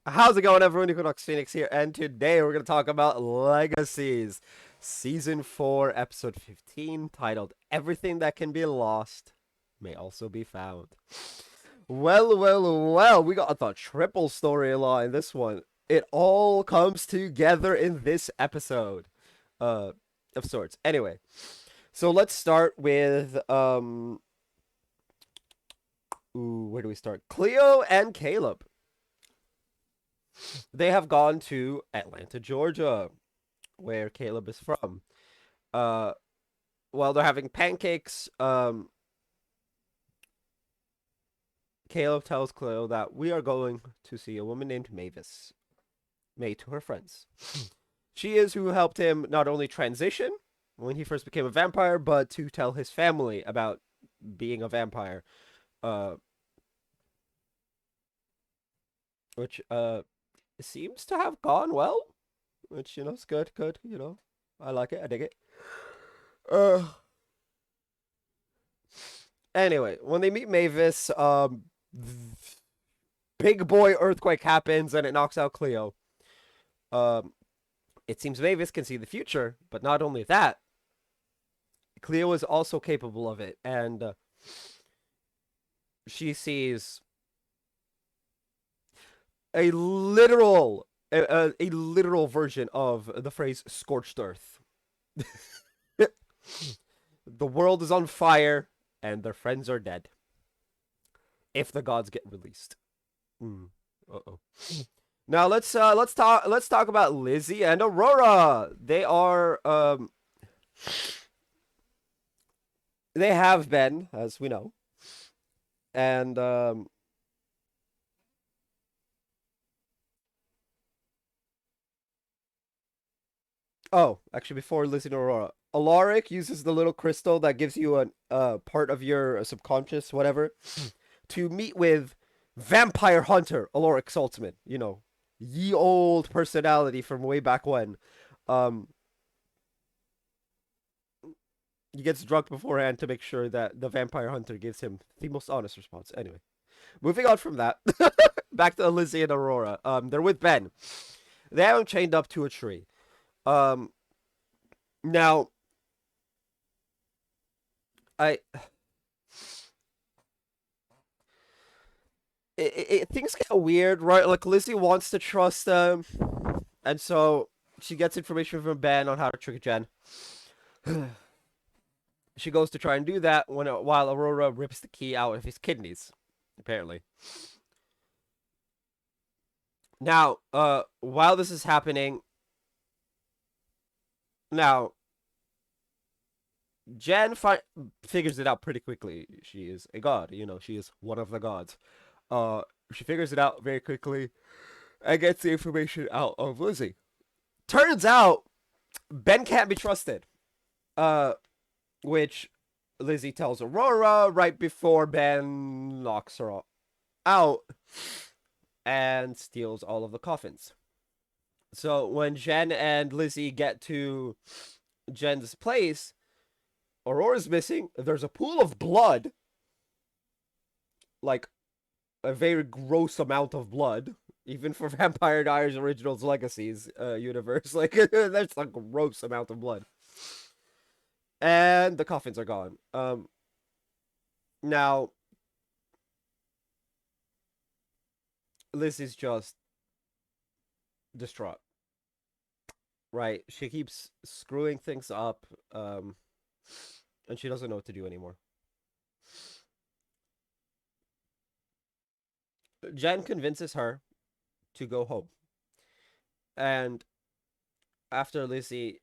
How's it going, everyone? Equinox Phoenix here, and today we're going to talk about Legacies, Season 4, Episode 15, titled Everything That Can Be Lost May Also Be Found. Well, we got the triple storyline this one. It all comes together in this episode, uh, of sorts. Anyway, so let's start with, where do we start? Cleo and Caleb. They have gone to Atlanta, Georgia, where Caleb is from. Uh, while they're having pancakes, Caleb tells Cleo that we are going to see a woman named Mavis, May to her friends. She is who helped him not only transition when he first became a vampire, but to tell his family about being a vampire. Uh, which seems to have gone well. Which is good. I like it. I dig it. Uh, Anyway, when they meet Mavis, big boy earthquake happens and it knocks out Cleo. Um, it seems Mavis can see the future, but not only that, Cleo is also capable of it, and she sees a literal version of the phrase "scorched earth." The world is on fire, and their friends are dead. If the gods get released. Uh-oh. Now let's talk about Lizzie and Aurora. They have been, as we know. And oh, actually before Lizzie and Aurora, Alaric uses the little crystal that gives you a part of your subconscious, whatever, to meet with Vampire Hunter Alaric Saltzman. Ye old personality from way back when. Um, he gets drunk beforehand to make sure that the Vampire Hunter gives him the most honest response. Anyway, moving on from that, back to Lizzie and Aurora. They're with Ben. They have him chained up to a tree. Um, Now I things get weird, right? Like Lizzie wants to trust them, and so she gets information from Ben on how to trick Jen. She goes to try and do that while Aurora rips the key out of his kidneys, apparently. Now, while this is happening, now Jen figures it out pretty quickly. She is a god, she is one of the gods. Uh, she figures it out very quickly and gets the information out of Lizzie. Turns out Ben can't be trusted. Uh, which Lizzie tells Aurora right before Ben knocks her out and steals all of the coffins. So when Jen and Lizzie get to Jen's place, Aurora's missing. There's a pool of blood, like a very gross amount of blood, even for Vampire Diaries Originals Legacies universe. Like, there's a gross amount of blood. And the coffins are gone. Now, Liz is just distraught, right? She keeps screwing things up, and she doesn't know what to do anymore. Jen convinces her to go home. And after Lizzie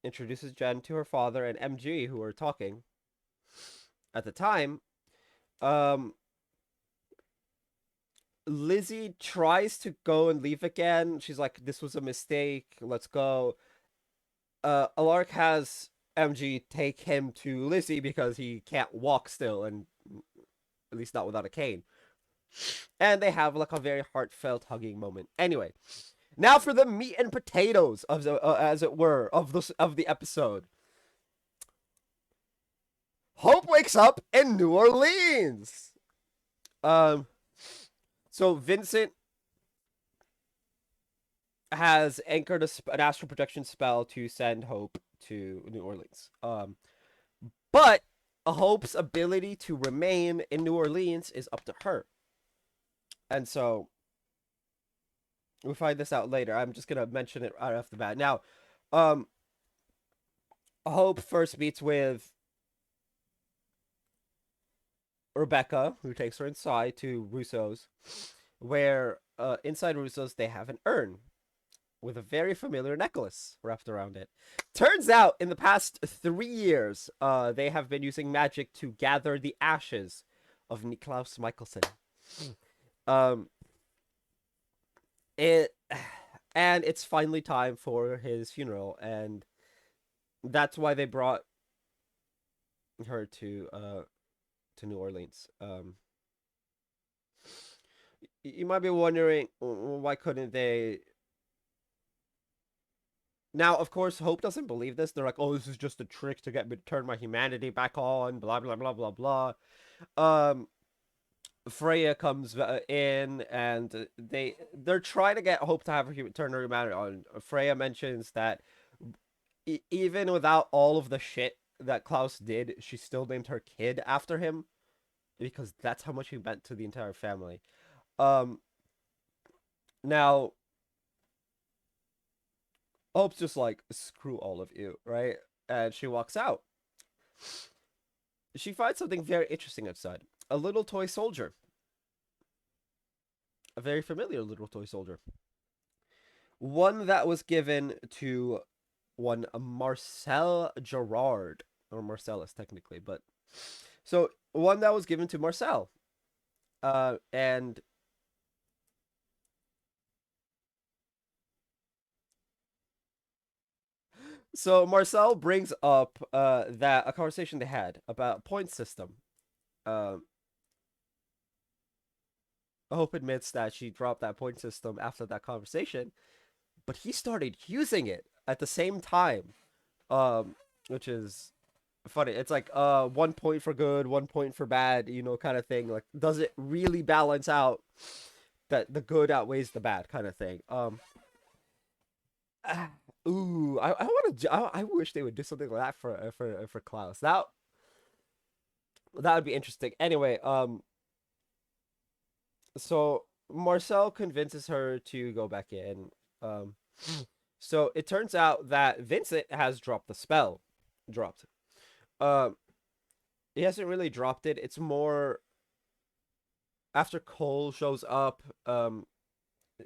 introduces Jen to her father and MG, who are talking at the time, um, Lizzie tries to go and leave again. She's like, "This was a mistake. Let's go." Alaric has MG take him to Lizzie because he can't walk still, and at least not without a cane. And they have like a very heartfelt hugging moment. Anyway, now for the meat and potatoes of the, as it were, of the episode. Hope wakes up in New Orleans. Um, so Vincent has anchored an astral projection spell to send Hope to New Orleans. But Hope's ability to remain in New Orleans is up to her, and so we'll find this out later. I'm just gonna mention it right off the bat. Now, um, Hope first meets with Rebecca, who takes her inside to Russo's, where inside Russo's they have an urn with a very familiar necklace wrapped around it. Turns out, in the past 3 years, they have been using magic to gather the ashes of Niklaus Michelson. Um, it and it's finally time for his funeral, and that's why they brought her to New Orleans. You might be wondering why couldn't they. Now, of course, Hope doesn't believe this. They're like, "Oh, this is just a trick to get me to turn my humanity back on." Blah blah blah blah blah. Um, Freya comes in, and they're trying to get Hope to have her turn her humanity on. Freya mentions that even without all of the shit that Klaus did, she still named her kid after him because that's how much he meant to the entire family. Um, Now Hope's just like, screw all of you, right? And she walks out. She finds something very interesting outside. A little toy soldier. A very familiar little toy soldier. One that was given to one Marcel Gerard. Or Marcellus, technically, but. So, one that was given to Marcel. And so Marcel brings up that a conversation they had about point system. Um, Hope admits that she dropped that point system after that conversation, but he started using it at the same time, um, which is funny. It's like 1 point for good, 1 point for bad, kind of thing. Like, does it really balance out that the good outweighs the bad kind of thing? Ah, ooh, I want to. I wish they would do something like that for Klaus. That would be interesting. Anyway, so Marcel convinces her to go back in. Um, so it turns out that Vincent has dropped the spell. Dropped. Um, he hasn't really dropped it. It's more after Cole shows up.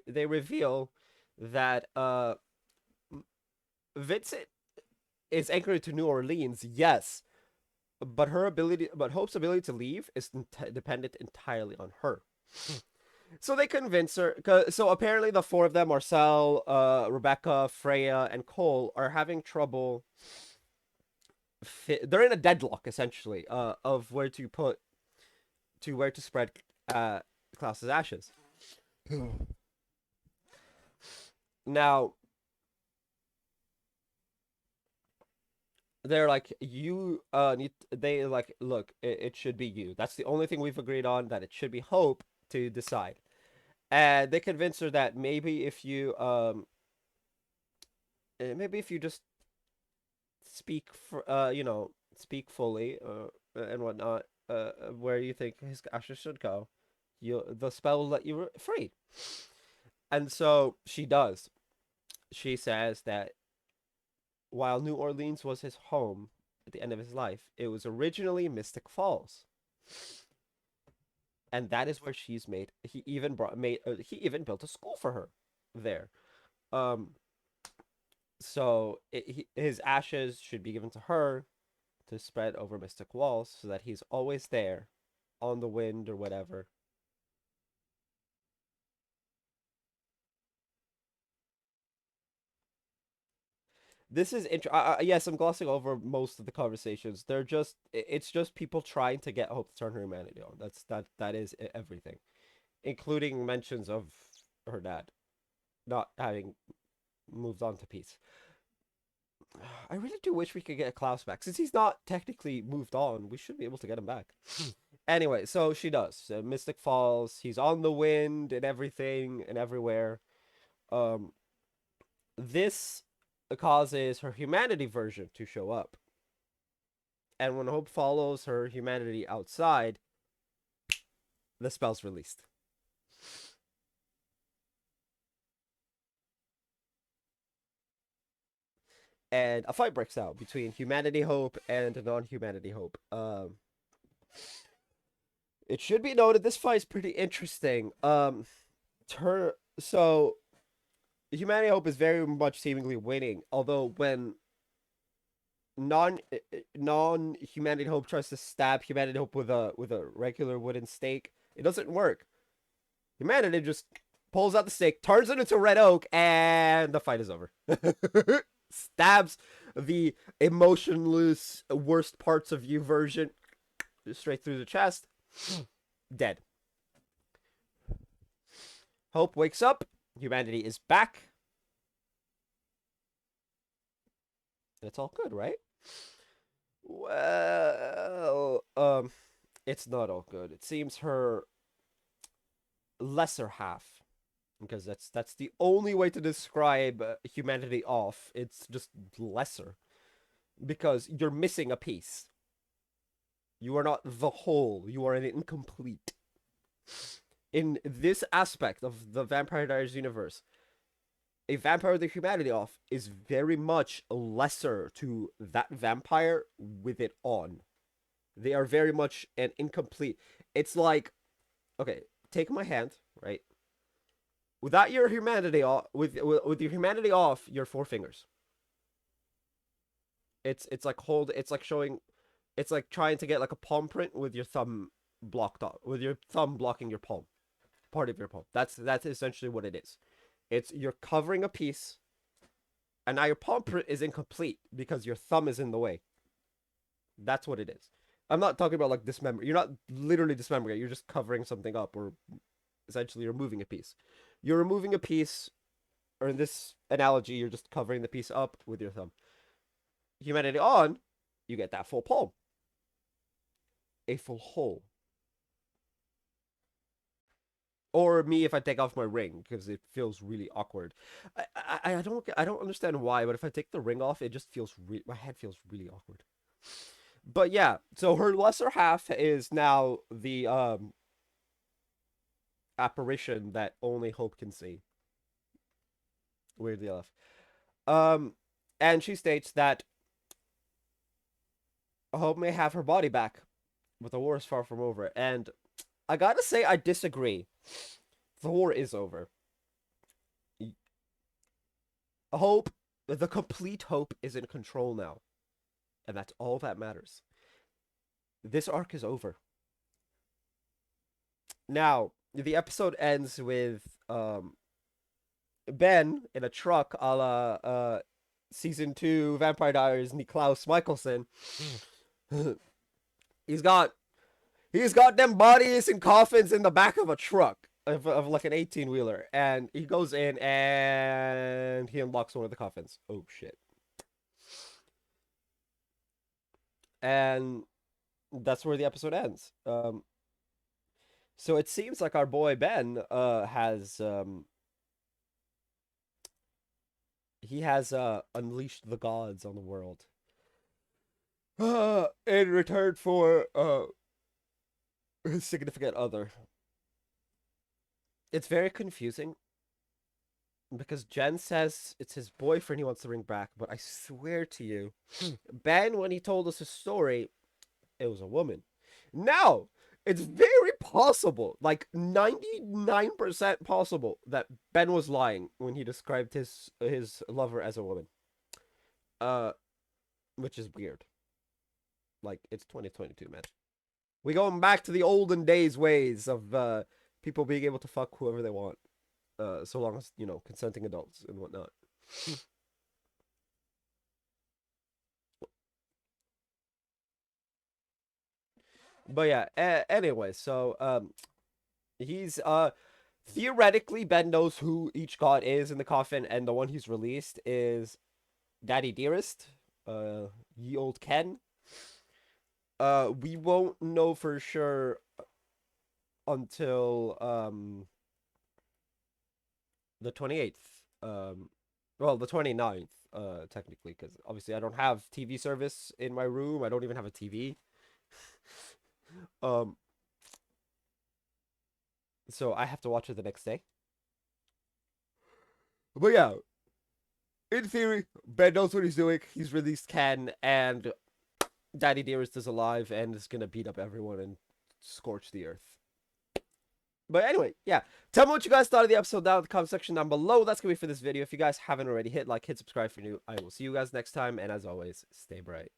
They reveal that Vincent is anchored to New Orleans. Yes, but Hope's ability to leave is dependent entirely on her. So they convince her. So apparently, the four of them, Marcel, Rebecca, Freya, and Cole, are having trouble. They're in a deadlock essentially, of where to spread Klaus's ashes. Now they're like, you need. They like, look, it should be you. That's the only thing we've agreed on. That it should be Hope to decide. And they convince her that maybe if you just speak fully and whatnot, where you think his ashes should go, the spell will let you free. And so she does. She says that while New Orleans was his home at the end of his life, it was originally Mystic Falls, and that is where she's made. He even built a school for her there. Um, his ashes should be given to her to spread over Mystic Walls so that he's always there on the wind or whatever. This is yes, I'm glossing over most of the conversations. It's just people trying to get Hope to turn her humanity on. That is everything, including mentions of her dad not having moved on to peace. I really do wish we could get Klaus back. Since he's not technically moved on, we should be able to get him back. Anyway, so she does. So Mystic Falls, he's on the wind and everything and everywhere. Um, This causes her humanity version to show up. And when Hope follows her humanity outside, the spell's released. And a fight breaks out between humanity Hope and non-humanity Hope. It should be noted this fight's pretty interesting. So humanity Hope is very much seemingly winning, although when non humanity Hope tries to stab humanity Hope with a regular wooden stake, it doesn't work. Humanity just pulls out the stake, turns it into red oak, and the fight is over. Stabs the emotionless worst parts of you version straight through the chest. Dead. Hope wakes up. Humanity is back. It's all good, right? Well, it's not all good. It seems her lesser half, because that's the only way to describe humanity off. It's just lesser, because you're missing a piece. You are not the whole. You are an incomplete. In this aspect of the Vampire Diaries universe, a vampire with the humanity off is very much lesser to that vampire with it on. They are very much an incomplete. It's like, okay, take my hand, right? Without your humanity off, with your humanity off, your four fingers. It's like it's like showing, it's like trying to get like a palm print with your thumb blocked off, with your thumb blocking your palm, part of your palm. That's essentially what it is. It's you're covering a piece, and now your palm print is incomplete because your thumb is in the way. That's what it is. I'm not talking about like dismember. You're not literally dismembering it. You're just covering something up, or essentially removing a piece. You're removing a piece, or in this analogy, you're just covering the piece up with your thumb. Humanity on, you get that full palm, a full hole. Or me if I take off my ring because it feels really awkward. I don't understand why, but if I take the ring off, it just feels my head feels really awkward. But yeah, so her lesser half is now the apparition that only Hope can see. Weirdly enough. Um and she states that Hope may have her body back, but the war is far from over. And I gotta say, I disagree. The war is over. Hope, the complete Hope, is in control now. And that's all that matters. This arc is over. Now, the episode ends with Ben in a truck a la season 2 Vampire Diaries Niklaus Michelson. he's got them bodies and coffins in the back of a truck of like an 18-wheeler, and he goes in and he unlocks one of the coffins. Oh shit. And that's where the episode ends. So it seems like our boy Ben has he has unleashed the gods on the world in return for his significant other. It's very confusing because Jen says it's his boyfriend he wants to bring back, but I swear to you, Ben, when he told us his story, it was a woman. Now, it's very possible, like 99% possible, that Ben was lying when he described his lover as a woman. Uh, which is weird. Like, it's 2022, man. We going back to the olden days ways of people being able to fuck whoever they want, so long as, you know, consenting adults and whatnot. But yeah, anyway, so he's theoretically Ben knows who each god is in the coffin, and the one he's released is Daddy Dearest, ye old Ken. We won't know for sure until the 28th. Well, the 29th, technically, because obviously I don't have TV service in my room. I don't even have a TV. Um, so I have to watch it the next day. But yeah, in theory, Ben knows what he's doing. He's released Ken, and Daddy Dearest is alive and is gonna beat up everyone and scorch the earth. But anyway, yeah. Tell me what you guys thought of the episode down in the comment section down below. That's gonna be for this video. If you guys haven't already, hit like, hit subscribe if you're new. I will see you guys next time, and as always, stay bright.